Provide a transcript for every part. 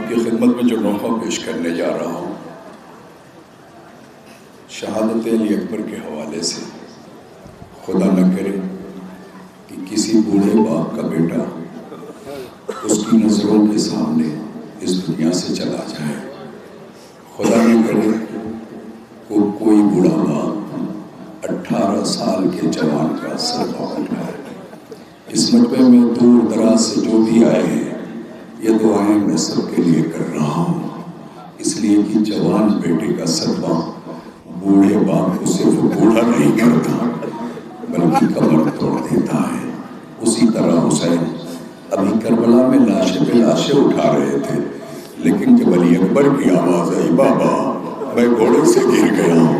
آپ کی خدمت میں جو نوحہ پیش کرنے جا رہا ہوں شہادت علی اکبر کے حوالے سے، خدا نہ کرے کہ کسی بوڑھے باپ کا بیٹا اس کی نظروں کے سامنے اس دنیا سے چلا جائے، خدا نہ کرے کوئی بوڑھا باپ 18 سال کے جوان کا صدقہ اٹھائے۔ اس مجمع میں دور دراز سے جو بھی آئے ہیں، یہ دعائیں میں سب کے لیے کر رہا ہوں، اس لیے کہ جوان بیٹے کا صدقہ بوڑھے باپ کو صرف بوڑھا نہیں کرتا بلکہ کمر توڑ دیتا ہے۔ اسی طرح حسین ابھی کربلا میں لاشیں پہ لاشیں اٹھا رہے تھے، لیکن جب علی اکبر کی آواز آئی بابا میں گھوڑے سے گر گیا ہوں،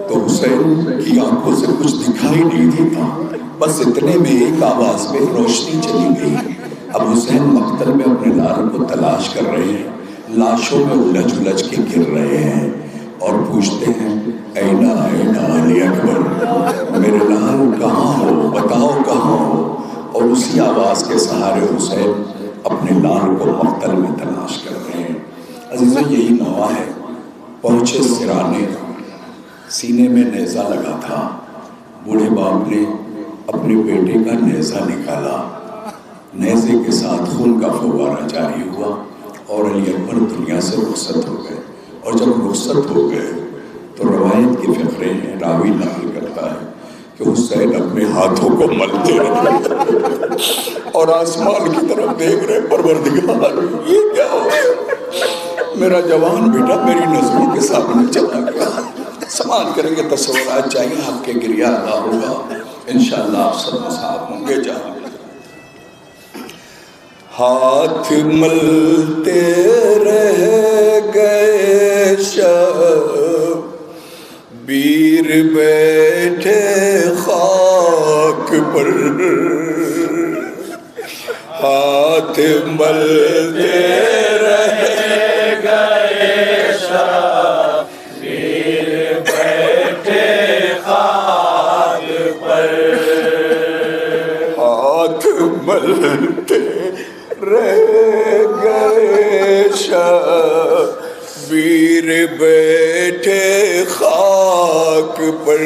تو حسین کی آنکھوں سے کچھ دکھائی نہیں دیتا، بس اتنے میں ایک آواز میں روشنی چلی گئی۔ اب حسین مقتل میں اپنے لال کو تلاش کر رہے ہیں، لاشوں میں الجھ الجھ کے گر رہے ہیں اور پوچھتے ہیں اینا اینا علی اکبر، میرے لال کہاں ہو، بتاؤ کہاں ہو۔ اور اسی آواز کے سہارے حسین اپنے لال کو مقتل میں تلاش کر رہے ہیں۔ عزیزوں یہی نوحہ ہے۔ پہنچے سرانے، سینے میں نیزہ لگا تھا، بوڑھے باپ نے اپنے بیٹے کا نیزہ نکالا، نیزے کے ساتھ خون کا فوارہ جاری ہوا اور علی اکبر دنیا سے رخصت ہو گئے۔ اور جب رخصت ہو گئے تو روایت کے فقرے ہیں، راوی نقل کرتا ہے کہ حسین اپنے ہاتھوں کو ملتے رہے اور آسمان کی طرف دیکھ رہے، پروردگار یہ کیا ہو گیا، میرا جوان بیٹا میری نظروں کے سامنے چلا گیا۔ سماعت کریں گے، تصورات چاہیے، آپ کے گریہ ادا ہوگا، انشاءاللہ آپ سب مصاب ہوں گے۔ جہاں ہاتھ ملتے رہ گئے شبیر بیٹھے خاک پر، ہاتھ ملتے رہ گئے شبیر بیٹھے خاک پر، ہاتھ ملتے رہ گئے شبیر بیٹھے خاک پر،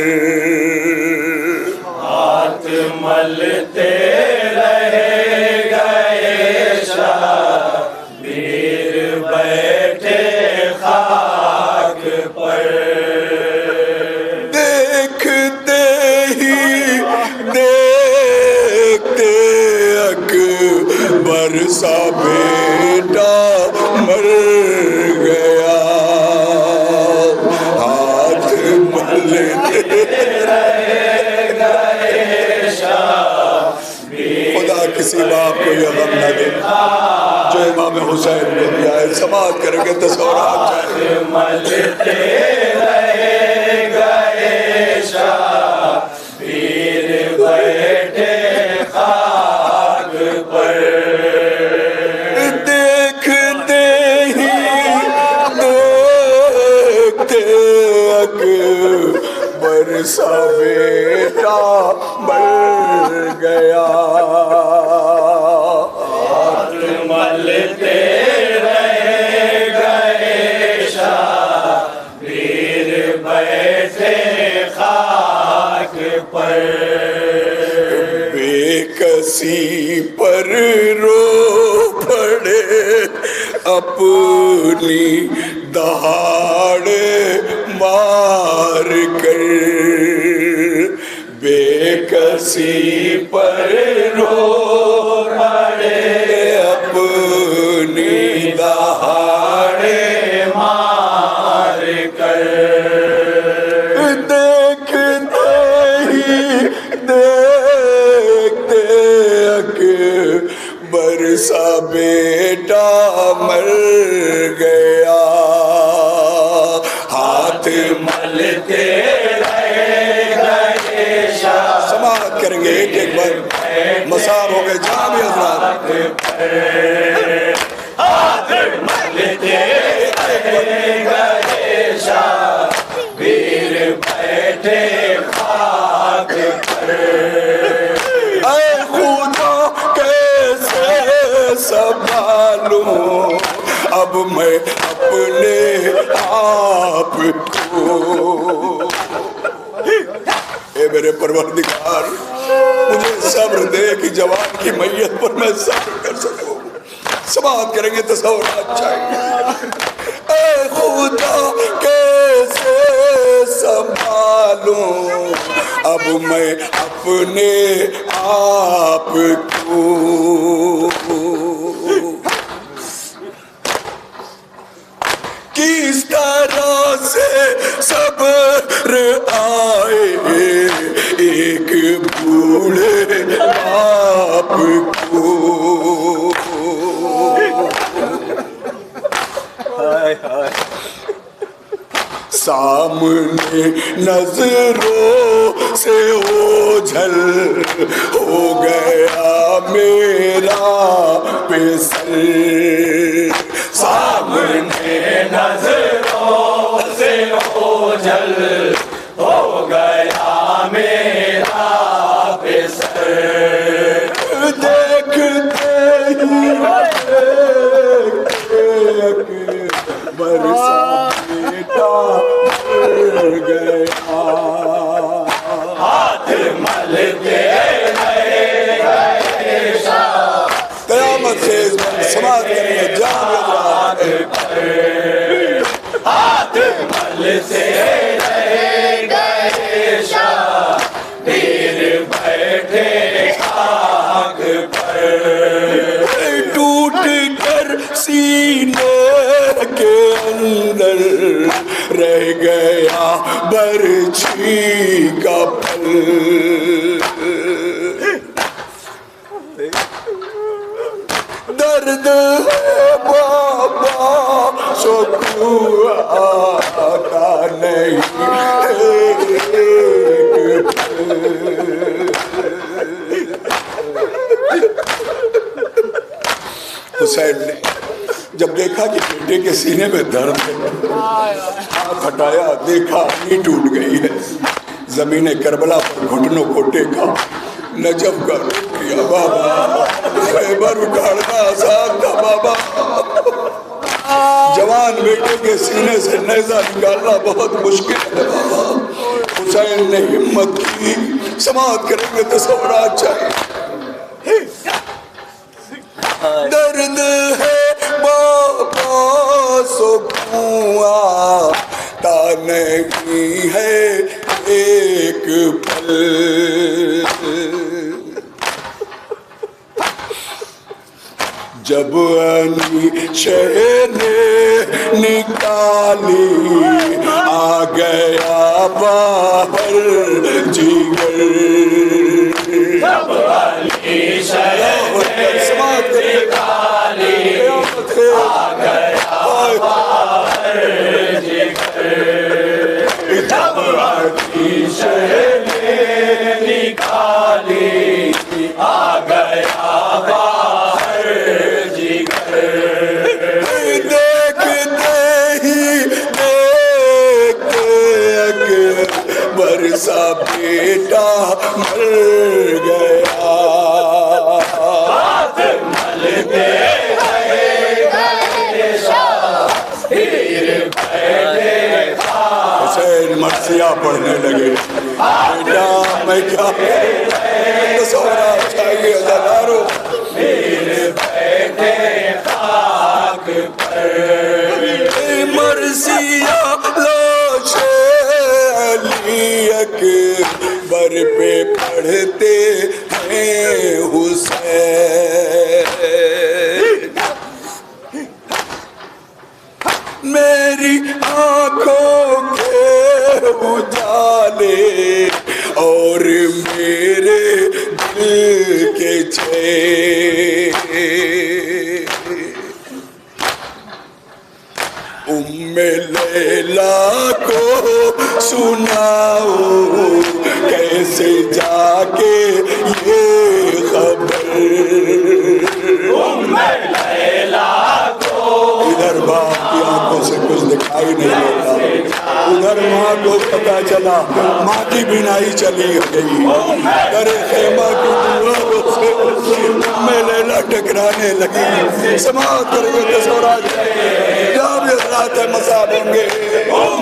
ہاتھ ملتے رہ گئے شبیر بیٹھے خاک پر، دیکھتے ہی دیکھتے اکبر سا بیٹا مر گیا، ہاتھ ملتے رہ گئے شبیر۔ خدا کسی باپ کو یہ غم نہ دے جو امام حسین کو دیا ہے۔ سماعت کریں گے، تصورات چاہیے۔ ہاتھ ملتے رہ گئے شبیر بیٹھے خاک پر، دیکھتے ہی دیکھتے اکبر سا بیٹا مر گیا، ہاتھ ملتے رہ گئے شبیر بیٹھے خاک پر، بے کسی پر رو پڑے اپنی دہاڑے مار کر، بے کسی پر رو پڑے اپنی دہاڑے مار کر، دیکھتے ہی دیکھتے اکبر سا بیٹا مر گیا، ہاتھ ملتے رہ گئے۔ سماعت کریں گے، ایک ایک بار مساب ہو گئے جہاں بھی حضرات، ہاتھ ملتے رہ گئے شبیر بیٹھے خاک پر، اے خدا کیسے سنبھالوں اب میں اپنے آپ کو، اے میرے پروردگار مجھے صبر دے کہ جوان کی میت پر میں صبر کر سکوں. سماعت کریں گے تصورات چاہیے. اے خدا کیسے سنبھالوں اب میں اپنے آپ کو. کس طرح سے صبر آئے ایک بوڑھے باپ کو. سامنے نظروں سے اوجھل ہو گیا میرا پسر. سامنے نظروں سے اوجھل ہو گیا میرا پسر. دیکھتے ہی برسا بیٹا مر گیا. ہاتھ مل کے قیامت سے سماعت کریں جان ہاتھ مل سے گئے شبیر بیٹھے خاک پر. ٹوٹ کر سینے کے اندر رہ گیا برچھی کا پھل. درد ہے بابا سکون آتا نہیں حسین نے جب دیکھا کہ بیٹے کے سینے میں درد ہے ہاتھ ہٹایا دیکھا نہیں ٹوٹ گئی ہے. زمین کربلا پر گھٹنوں کو ٹیکا نجف کا کیا بابا خیبر اکھاڑنا آسان تھا بابا. جوان بیٹے کے سینے سے نیزہ نکالنا بہت مشکل ہے بابا. حسین نے ہمت کی. سماعت کریں گے تصورات چاہیے. درد ہے بابا سکون آتا نہیں ہے ایک پل. جب شہ نے نکالی آ گیا باہر جگر. جب شہ نے نکالی آ گیا باہر جگر. جب شہ نے نکالی آ گیا باہر جگر. دیکھتے ہی اکبر سا بیٹا مر گیا. ہاتھ مل کے حسین مرثیہ پڑھنے لگے. بیٹا میں کیا تصورات چاہیے ہزاروں مرثیہ لاش علی اکبر پہ پڑھتے ہیں حسین. میری آنکھوں کے اجالے اور میرے دل کے چین. ام لیلا کو سناؤ کیسے جا کے یہ خبر. ام لیلا کو ادھر باپ کی آنکھوں سے کچھ دکھائی نہیں دیتا, ادھر ماں کو پتا چلا, ماں کی بینائی چلی گئی. در خیمہ کی دیواروں سے میں لیلا ٹکرانے لگی. سماعت کریں گے تصورات. کیا ہوں گے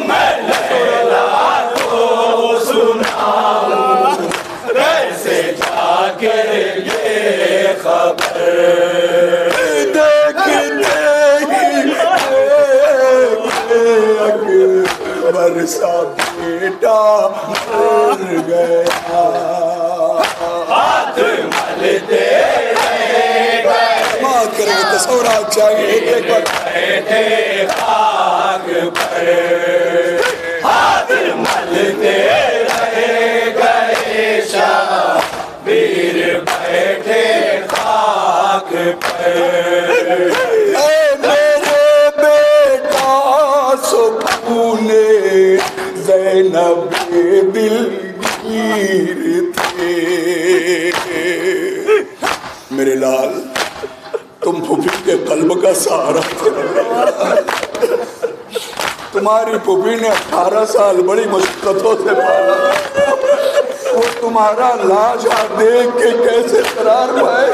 میں لیلا کو سناؤں کیسے جا کے یہ خبر دیکھتے ہی اکبر سا بیٹا مر گیا ہاتھ ملتے رہ گئے بات کریں گے تصورات چاہیے ایک بار بیٹھے خاک پر ہاتھ ملتے رہ گئے شبیر بیٹھے خاک پر اے میرے بیٹا سکون زینب دلگیر تھے میرے لال تم پھوپھی کے قلب کا سہارا تھے تمہاری پھوپھی نے 18 سال بڑی مشقتوں سے پالا وہ تمہارا لاشا دیکھ کے کیسے قرار پائے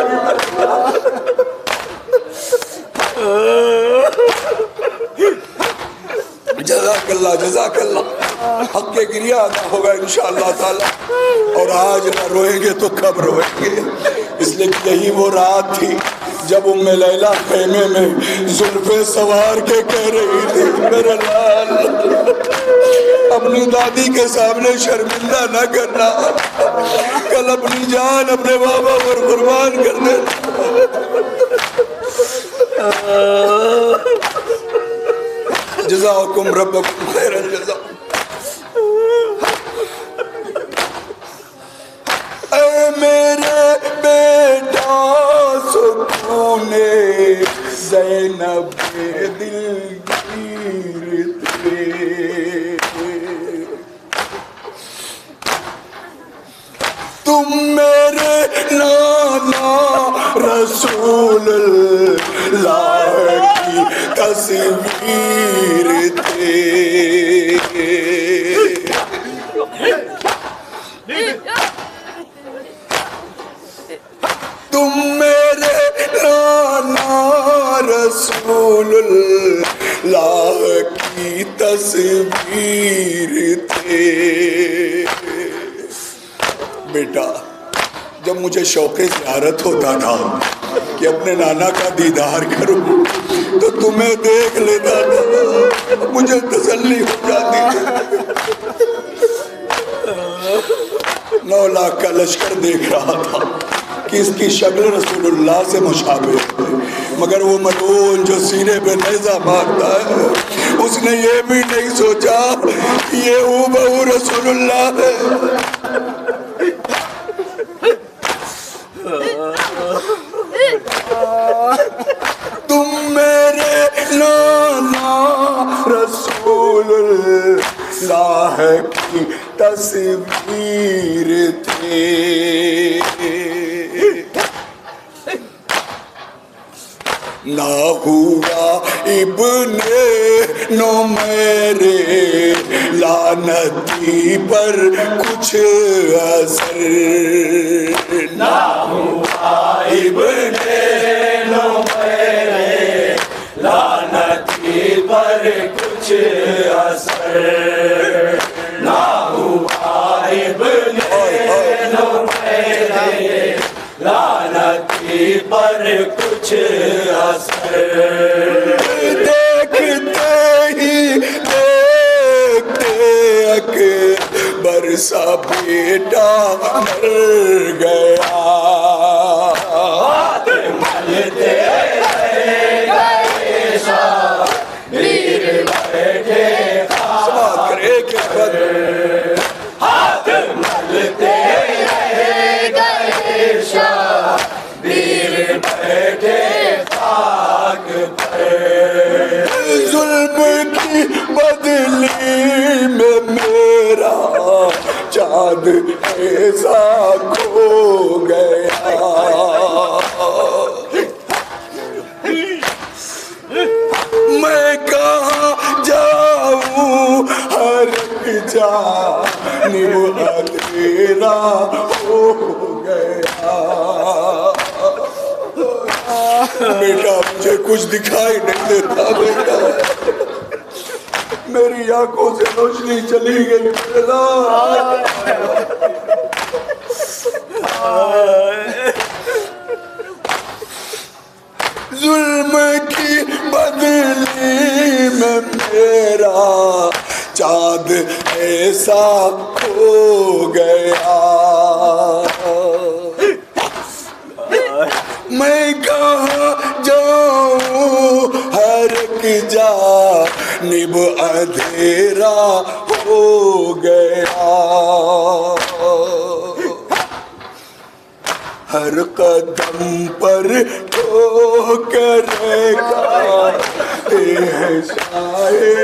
جزاک اللہ جزاک اللہ حق کے گریہ ادا ہوگا انشاءاللہ تعالی اور آج نہ روئیں گے تو کب روئیں گے اس لیے کہ یہی وہ رات تھی جب ام لیلہ خیمے میں زلفیں سوار کے کہہ رہی تھی میرے لال اپنی دادی کے سامنے شرمندہ نہ کرنا کل اپنی جان اپنے بابا پر قربان کر دینا جزاکم ربکم خیر الجزا اے میرے بیٹا سکون زینب دلگیر تھے تم میرے نانا رسول اللہ کی تصویر تھے تم میرے نانا رسول اللہ کی تصویر تھے بیٹا جب مجھے شوق زیارت ہوتا تھا کہ اپنے نانا کا دیدار کروں تو تمہیں دیکھ لیتا تھا مجھے تسلی ہو جاتی 9 لاکھ کا لشکر دیکھ رہا تھا کہ اس کی شکل رسول اللہ سے مشابہ ہے مگر وہ ملعون جو سینے پہ نیزہ مارتا ہے اس نے یہ بھی نہیں سوچا کہ یہ ہو رسول اللہ ہے تم میرے نانا رسول اللہ کی تصویر تھے نہ ہوا ابن نمیرے لعنتی پر کچھ اثر نہ ہوا ابن نمیرے لعنتی پر کچھ اثر نہ ہوا ابن نمیرے لعنتی پر کچھ اثر دیکھتے ہی دیکھتے اکبر سا بیٹا مر گیا ہاتھ ملتے رہ گئے شبیر بیٹھے سماعت کر ایک بار ہاتھ ملتے رہ گئے شبیر بیٹھے خاک پر ظلم کی بدلی میں میرا چاند ایسا کھو گیا میں کہاں جاؤں ہر جانب اندھیرا ہو گیا بیٹا مجھے کچھ دکھائی نہیں دیتا بیٹا میری آنکھوں سے روشنی چلی گئی ظلم کی بدلی میں میرا چاند ایسا کھو گیا میں کہاں جاؤں ہر ایک جانب اندھیرا ہو گیا ہر قدم پر ٹھوکریں کھاتے ہیں سائے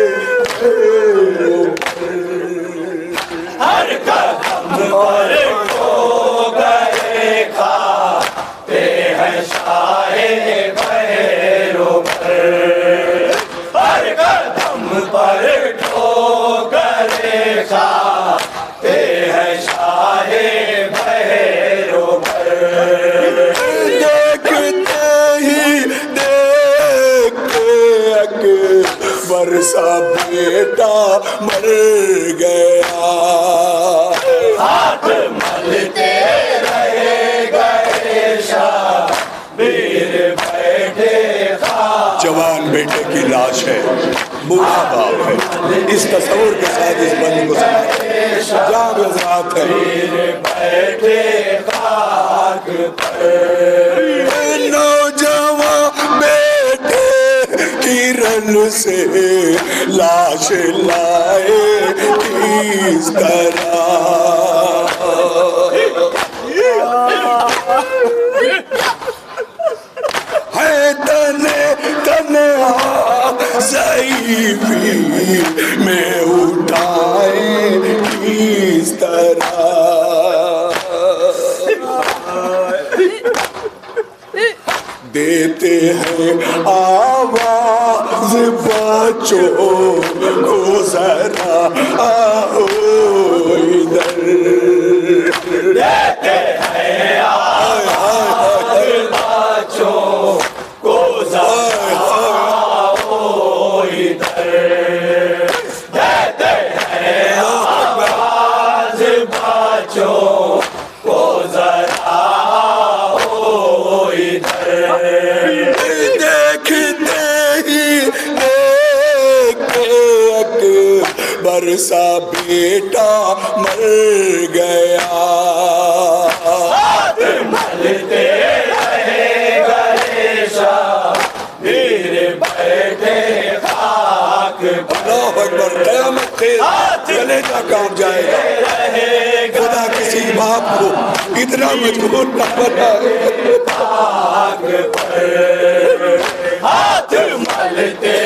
ہر قدم پر ٹھوکریں کھاتے ہیں سائے پیروں پر ہر قدم پر ٹھوکریں کھاتے ہیں سائے پیروں پر دیکھتے ہی دیکھتے اکبر سا بیٹا مر گیا ہاتھ ملتے رہے گئے شبیر بیٹھے جوان بیٹے کی لاش ہے بوڑھا باپ ہے اس تصور کے ساتھ اس بند کو سنا جام حضرات ہے بیٹھے خاک پر نوجوان بیٹے کی رن سے لاش لائے کس طرح ہے تنہا ضعیفی میں اٹھائے کس طرح دیتے ہیں آواز بچوں کو ذرا آؤ ادھر دیتے ہیں آواز بچوں کو ذرا آؤ ادھر دیتے ہیں آواز بچوں کو ذرا آؤ ادھر دیکھتے ہی دیکھتے اکبر سا بیٹا مر گیا ہاتھ ملتے رہے گئے شبیر بیٹھے خاک پر اللہ اکبر قیامت کے گلے کا کام جائے گا خدا کسی باپ کو اتنا مجبور نہ بنائے خاک پر ہاتھ ملتے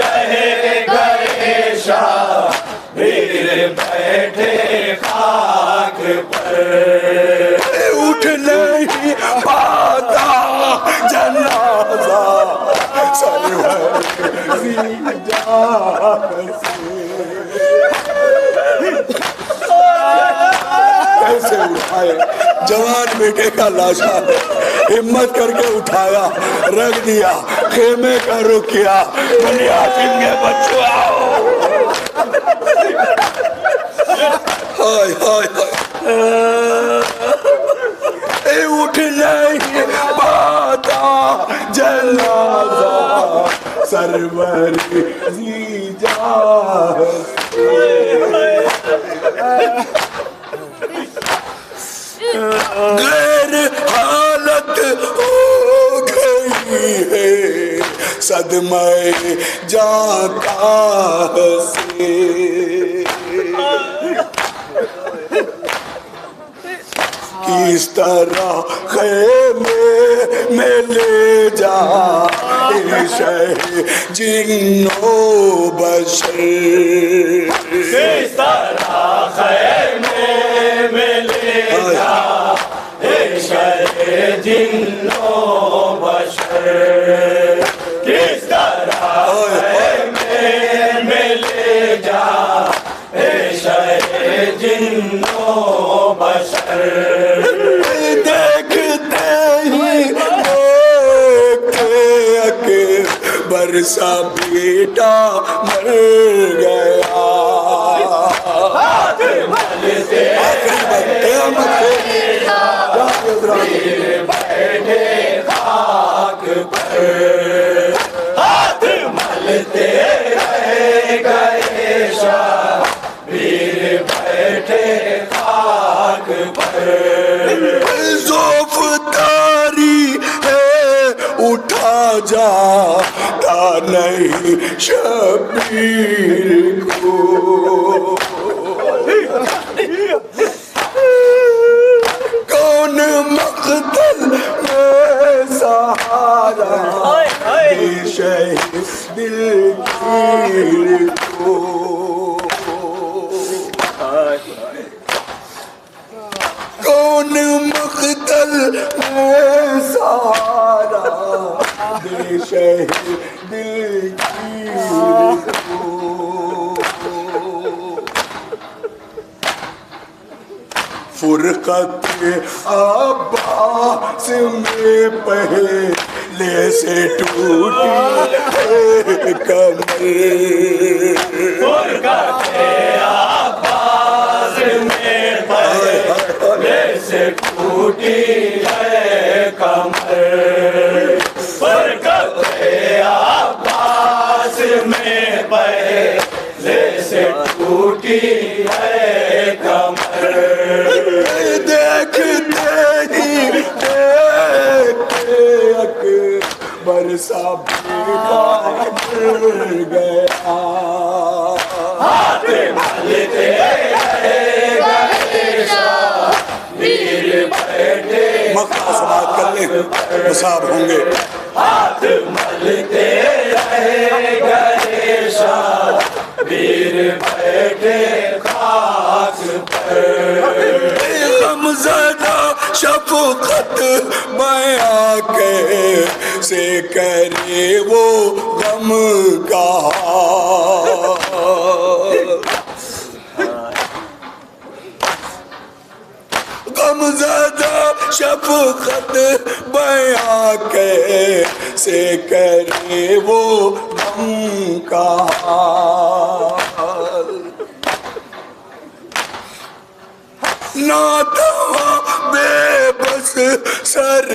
رہے گئے شبیر بیٹھے خاک پر اٹھ نہیں پاتا جنازہ سرور کیسے اٹھائے جوان بیٹے کا لاشا ہمت کر کے اٹھایا رکھ دیا خیمے کا رخ کیا بنی حاتم کے بچوں آؤ ہائے ہائے ہائے اٹھ نہیں پاتا جنازہ سروری زیجا غیر حالت ہو گئی ہے صدمہ جاں کا سے کس طرح خیمے میں لے جا شہ جن و بشر کس طرح خیمے میں لے جا شہ جن و بشر کس طرح خیمے میں لے جا شہ جن و بشر دیکھتے ہی اکبر برسا بیٹا مر گیا ہاتھ ملتے بیٹھے خاک پر ہاتھ ملتے رہ گئے شبیر بیٹھے خاک پر زوفداری ہے اٹھا جاتا نہیں شبیر کو کون مقتل میں سہارا دے شہید دلگیر کو کون مقتل میں سہارا دے شہید دلگیر کو فرقت عباس میں پہلے سے ٹوٹی ہے کمر فرقت عباس میں پہلے سے ٹوٹی ہے کمر فرقت عباس میں پہلے سے ٹوٹی ہے کمر دیکھتے ہی دیکھتے اکبر سا بیٹا مر گیا ہاتھ ملتے رہ گئے شبیر بیٹھے مکہ سماعت کر لیں مصاب ہوں گے ہاتھ ملتے رہ گئے شبیر بیٹھے خاک پر غمزدہ شفقت بیاں کیسے کرے وہ غم کا غمزدہ شفقت بیاں کیسے کرے وہ غم کا ناتواں بے بس سر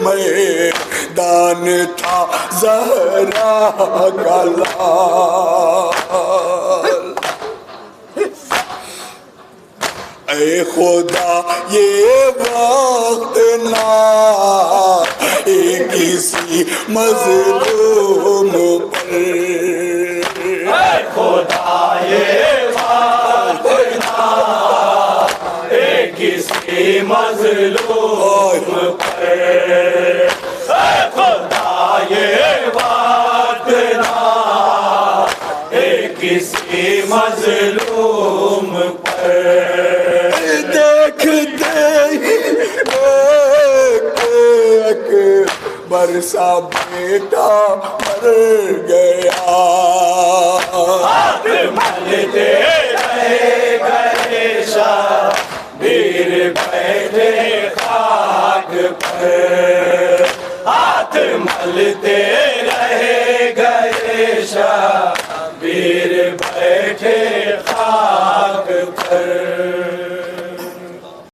میدان تھا زہرا کا لال اے خدا یہ وقت نہ کسی مظلوم پر اے خدا یہ وقت نہ کسی مظلوم پر اے خدا یہ وقت نہ کسی مظلوم پر دیکھتے ہی اکبر سا بیٹا مر گیا ہاتھ ملتے رہ گئے شبیر بیٹھے خاک پر ہاتھ ملتے